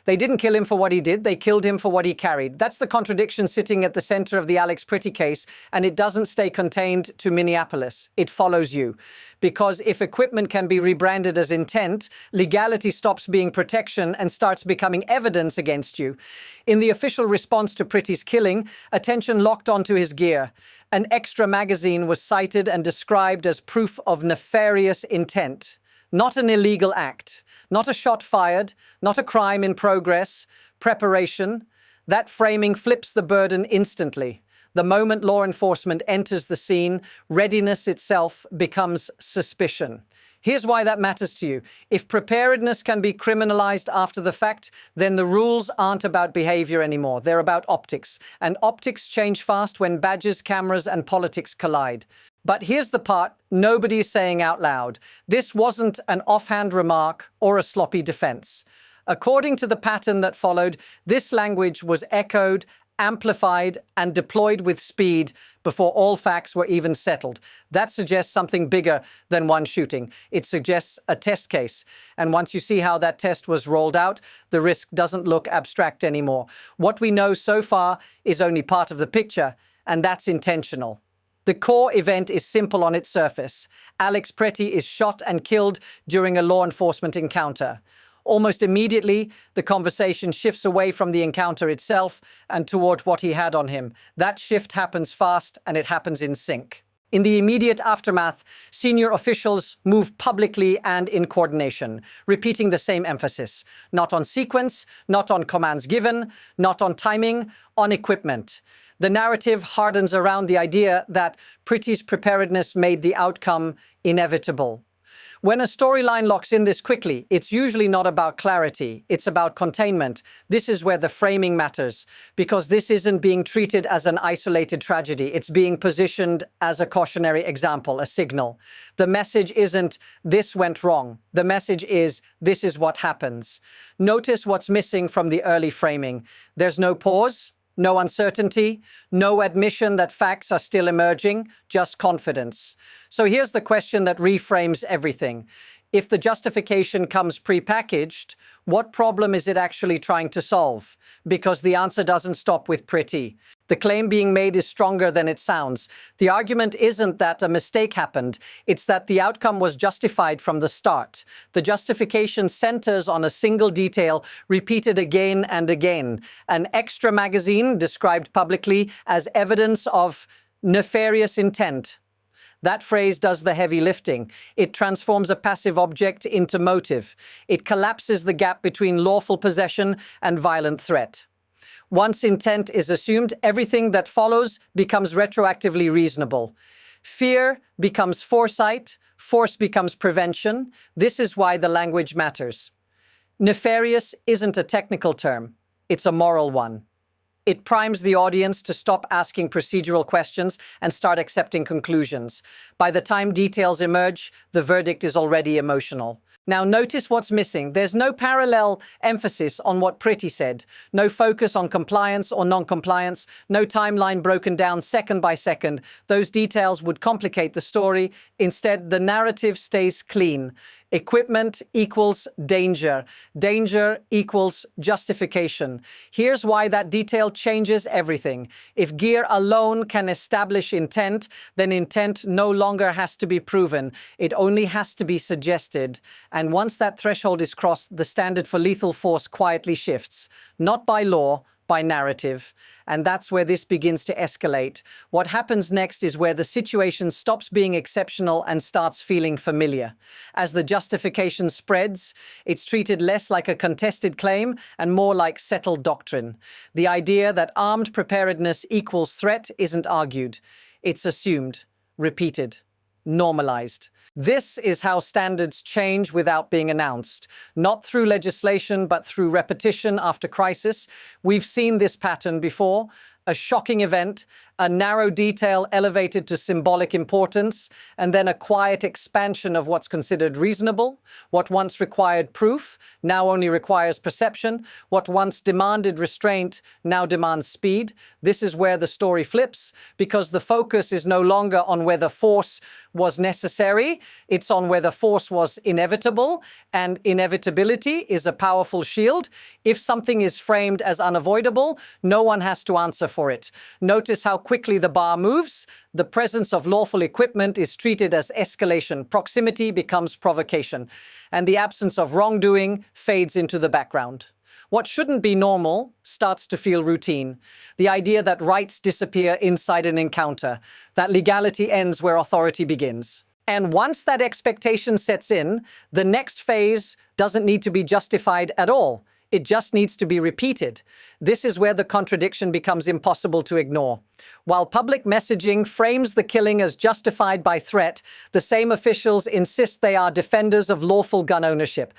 They didn't kill him for what he did, they killed him for what he carried. That's the contradiction sitting at the center of the Alex Pretti case, and it doesn't stay contained to Minneapolis. It follows you. Because if equipment can be rebranded as intent, legality stops being protection and starts becoming evidence against you. In the official response to Pretti's killing, attention locked onto his gear. An extra magazine was cited and described as proof of nefarious intent. Not an illegal act, not a shot fired, not a crime in progress, preparation. That framing flips the burden instantly. The moment law enforcement enters the scene, readiness itself becomes suspicion. Here's why that matters to you. If preparedness can be criminalized after the fact, then the rules aren't about behavior anymore. They're about optics. And optics change fast when badges, cameras, and politics collide. But here's the part nobody's saying out loud. This wasn't an offhand remark or a sloppy defense. According to the pattern that followed, this language was echoed, amplified, and deployed with speed before all facts were even settled. That suggests something bigger than one shooting. It suggests a test case. And once you see how that test was rolled out, the risk doesn't look abstract anymore. What we know so far is only part of the picture, and that's intentional. The core event is simple on its surface. Alex Pretti is shot and killed during a law enforcement encounter. Almost immediately, the conversation shifts away from the encounter itself and toward what he had on him. That shift happens fast, and it happens in sync. In the immediate aftermath, senior officials move publicly and in coordination, repeating the same emphasis. Not on sequence, not on commands given, not on timing, on equipment. The narrative hardens around the idea that Pretti's preparedness made the outcome inevitable. When a storyline locks in this quickly, it's usually not about clarity, it's about containment. This is where the framing matters, because this isn't being treated as an isolated tragedy. It's being positioned as a cautionary example, a signal. The message isn't, this went wrong. The message is, this is what happens. Notice what's missing from the early framing. There's no pause. No uncertainty, no admission that facts are still emerging, just confidence. So here's the question that reframes everything. If the justification comes prepackaged, what problem is it actually trying to solve? Because the answer doesn't stop with Pretti. The claim being made is stronger than it sounds. The argument isn't that a mistake happened, it's that the outcome was justified from the start. The justification centers on a single detail repeated again and again. An extra magazine described publicly as evidence of nefarious intent. That phrase does the heavy lifting. It transforms a passive object into motive. It collapses the gap between lawful possession and violent threat. Once intent is assumed, everything that follows becomes retroactively reasonable. Fear becomes foresight, force becomes prevention. This is why the language matters. Nefarious isn't a technical term, it's a moral one. It primes the audience to stop asking procedural questions and start accepting conclusions. By the time details emerge, the verdict is already emotional. Now notice what's missing. There's no parallel emphasis on what Pretti said, no focus on compliance or non-compliance, no timeline broken down second by second. Those details would complicate the story. Instead, the narrative stays clean. Equipment equals danger. Danger equals justification. Here's why that detail changes everything. If gear alone can establish intent, then intent no longer has to be proven. It only has to be suggested. And once that threshold is crossed, the standard for lethal force quietly shifts. Not by law, by narrative. And that's where this begins to escalate. What happens next is where the situation stops being exceptional and starts feeling familiar. As the justification spreads, it's treated less like a contested claim and more like settled doctrine. The idea that armed preparedness equals threat isn't argued. It's assumed, repeated, normalized. This is how standards change without being announced, not through legislation, but through repetition after crisis. We've seen this pattern before. a shocking event, a narrow detail elevated to symbolic importance, and then a quiet expansion of what's considered reasonable. What once required proof now only requires perception. What once demanded restraint now demands speed. This is where the story flips, because the focus is no longer on whether force was necessary, it's on whether force was inevitable, and inevitability is a powerful shield. If something is framed as unavoidable, no one has to answer for it. Notice how quickly the bar moves. The presence of lawful equipment is treated as escalation. Proximity becomes provocation, and the absence of wrongdoing fades into the background. What shouldn't be normal starts to feel routine. The idea that rights disappear inside an encounter, that legality ends where authority begins. And once that expectation sets in, the next phase doesn't need to be justified at all. It just needs to be repeated. This is where the contradiction becomes impossible to ignore. While public messaging frames the killing as justified by threat, the same officials insist they are defenders of lawful gun ownership.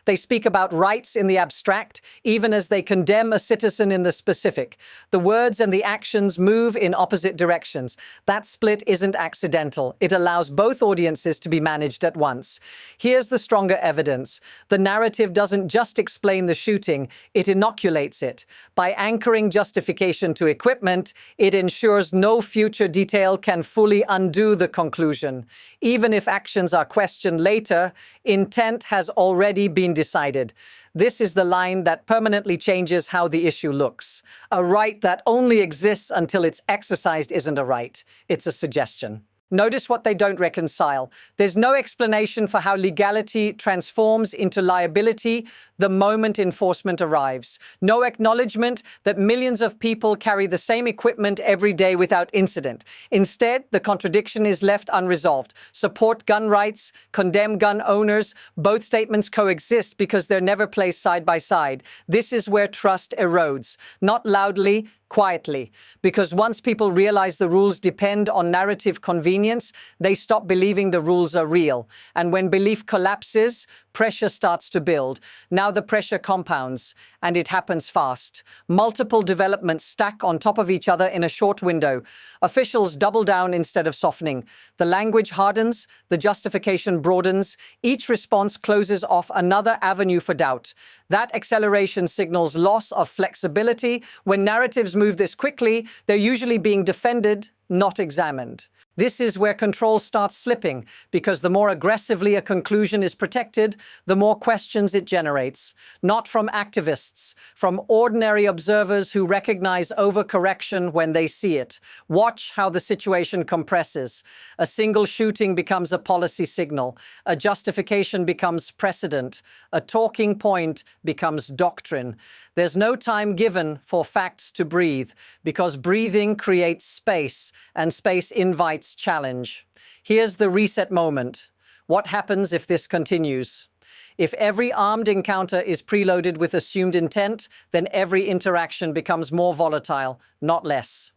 They speak about rights in the abstract, even as they condemn a citizen in the specific. The words and the actions move in opposite directions. That split isn't accidental. It allows both audiences to be managed at once. Here's the stronger evidence. The narrative doesn't just explain the shooting, it inoculates it. By anchoring justification to equipment, it ensures no future detail can fully undo the conclusion. Even if actions are questioned later, intent has already been decided. This is the line that permanently changes how the issue looks. A right that only exists until it's exercised isn't a right. It's a suggestion. Notice what they don't reconcile. There's no explanation for how legality transforms into liability the moment enforcement arrives. No acknowledgement that millions of people carry the same equipment every day without incident. Instead, the contradiction is left unresolved. Support gun rights, condemn gun owners. Both statements coexist because they're never placed side by side. This is where trust erodes. Not loudly, quietly, because once people realize the rules depend on narrative convenience, they stop believing the rules are real. And when belief collapses, pressure starts to build. Now the pressure compounds, and it happens fast. Multiple developments stack on top of each other in a short window. Officials double down instead of softening. The language hardens, the justification broadens. Each response closes off another avenue for doubt. That acceleration signals loss of flexibility. When narratives move this quickly, they're usually being defended, not examined. This is where control starts slipping, because the more aggressively a conclusion is protected, the more questions it generates. Not from activists, from ordinary observers who recognize overcorrection when they see it. Watch how the situation compresses. A single shooting becomes a policy signal. A justification becomes precedent. A talking point becomes doctrine. There's no time given for facts to breathe, because breathing creates space, and space invites challenge. Here's the reset moment. What happens if this continues? If every armed encounter is preloaded with assumed intent, then every interaction becomes more volatile, not less.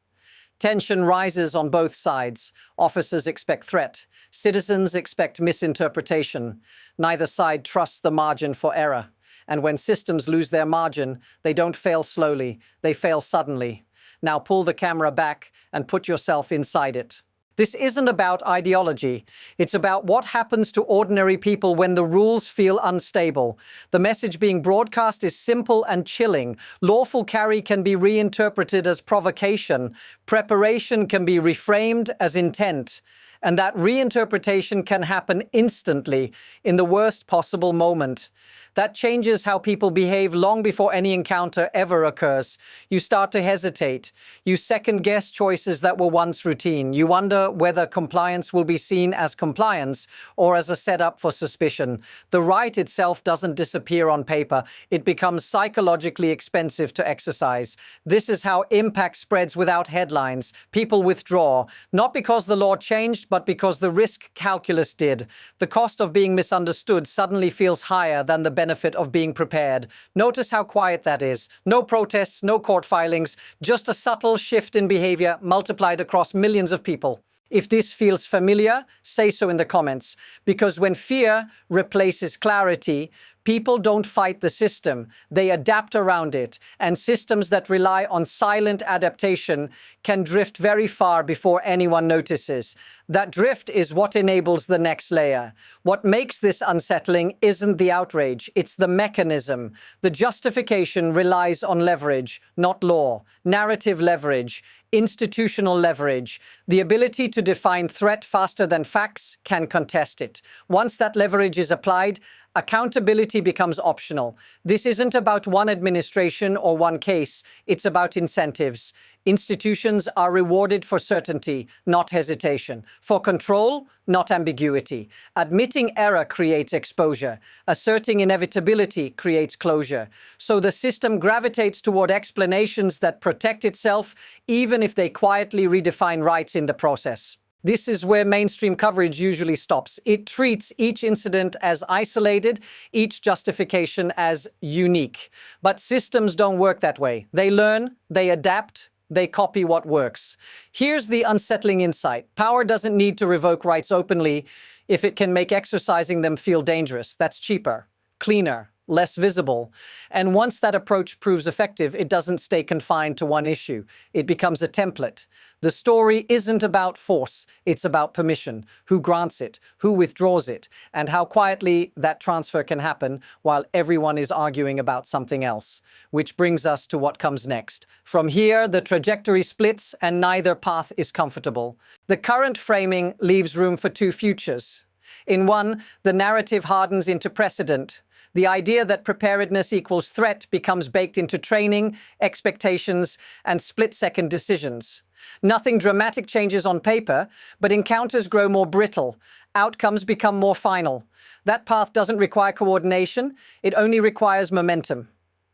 Tension rises on both sides. Officers expect threat. Citizens expect misinterpretation. Neither side trusts the margin for error. And when systems lose their margin, they don't fail slowly, they fail suddenly. Now pull the camera back and put yourself inside it. This isn't about ideology. It's about what happens to ordinary people when the rules feel unstable. The message being broadcast is simple and chilling. Lawful carry can be reinterpreted as provocation. Preparation can be reframed as intent. And that reinterpretation can happen instantly, in the worst possible moment. That changes how people behave long before any encounter ever occurs. You start to hesitate. You second-guess choices that were once routine. You wonder whether compliance will be seen as compliance or as a setup for suspicion. The right itself doesn't disappear on paper. It becomes psychologically expensive to exercise. This is how impact spreads without headlines. People withdraw, not because the law changed, but because the risk calculus did. The cost of being misunderstood suddenly feels higher than the benefit of being prepared. Notice how quiet that is. No protests, no court filings, just a subtle shift in behavior multiplied across millions of people. If this feels familiar, say so in the comments, because when fear replaces clarity, People don't fight the system, they adapt around it, and systems that rely on silent adaptation can drift very far before anyone notices. That drift is what enables the next layer. What makes this unsettling isn't the outrage, it's the mechanism. The justification relies on leverage, not law, narrative leverage, institutional leverage. The ability to define threat faster than facts can contest it. Once that leverage is applied, accountability becomes optional. This isn't about one administration or one case, it's about incentives. Institutions are rewarded for certainty, not hesitation. For control, not ambiguity. Admitting error creates exposure. Asserting inevitability creates closure. So the system gravitates toward explanations that protect itself, even if they quietly redefine rights in the process. This is where mainstream coverage usually stops. It treats each incident as isolated, each justification as unique. But systems don't work that way. They learn, they adapt, they copy what works. Here's the unsettling insight. Power doesn't need to revoke rights openly if it can make exercising them feel dangerous. That's cheaper, cleaner, less visible. And once that approach proves effective, it doesn't stay confined to one issue. It becomes a template. The story isn't about force, it's about permission, who grants it, who withdraws it, and how quietly that transfer can happen while everyone is arguing about something else. Which brings us to what comes next. From here, the trajectory splits and neither path is comfortable. The current framing leaves room for two futures. In one, the narrative hardens into precedent. The idea that preparedness equals threat becomes baked into training, expectations, and split-second decisions. Nothing dramatic changes on paper, but encounters grow more brittle. Outcomes become more final. That path doesn't require coordination, it only requires momentum.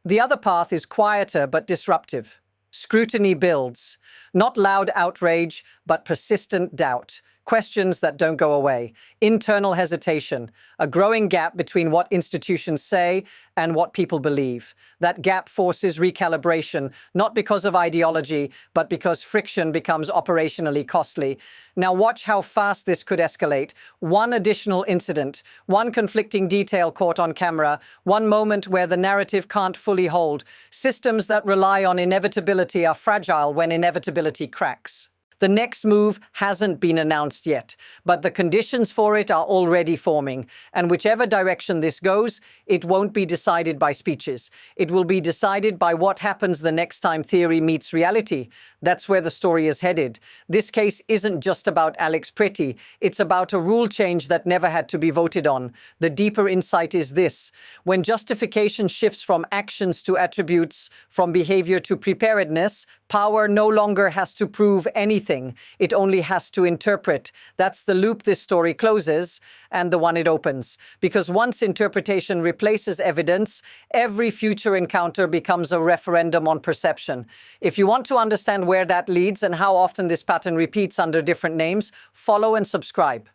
The other path is quieter but disruptive. Scrutiny builds. Not loud outrage, but persistent doubt. Questions that don't go away. Internal hesitation. A growing gap between what institutions say and what people believe. That gap forces recalibration, not because of ideology, but because friction becomes operationally costly. Now watch how fast this could escalate. One additional incident, one conflicting detail caught on camera, one moment where the narrative can't fully hold. Systems that rely on inevitability are fragile when inevitability cracks. The next move hasn't been announced yet, but the conditions for it are already forming. And whichever direction this goes, it won't be decided by speeches. It will be decided by what happens the next time theory meets reality. That's where the story is headed. This case isn't just about Alex Pretti. It's about a rule change that never had to be voted on. The deeper insight is this. When justification shifts from actions to attributes, from behavior to preparedness, power no longer has to prove anything. It only has to interpret. That's the loop this story closes and the one it opens. Because once interpretation replaces evidence, every future encounter becomes a referendum on perception. If you want to understand where that leads and how often this pattern repeats under different names, follow and subscribe.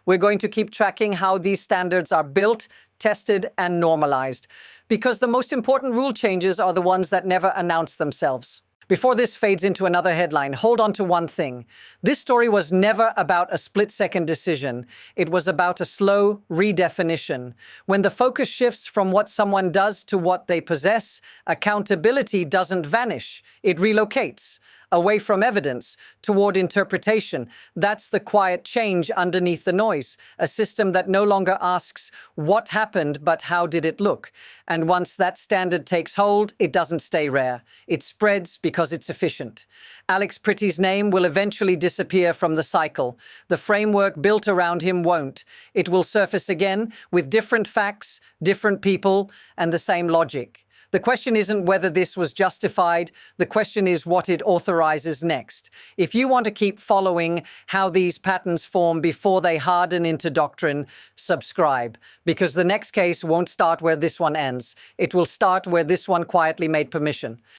We're going to keep tracking how these standards are built, tested, and normalized. Because the most important rule changes are the ones that never announce themselves. Before this fades into another headline, hold on to one thing. This story was never about a split-second decision. It was about a slow redefinition. When the focus shifts from what someone does to what they possess, accountability doesn't vanish. It relocates. Away from evidence, toward interpretation. That's the quiet change underneath the noise. A system that no longer asks what happened, but how did it look? And once that standard takes hold, it doesn't stay rare. It spreads because it's efficient. Alex Pretti's name will eventually disappear from the cycle. The framework built around him won't. It will surface again with different facts, different people, and the same logic. The question isn't whether this was justified. The question is what it authorizes next. If you want to keep following how these patterns form before they harden into doctrine, subscribe. Because the next case won't start where this one ends. It will start where this one quietly made permission.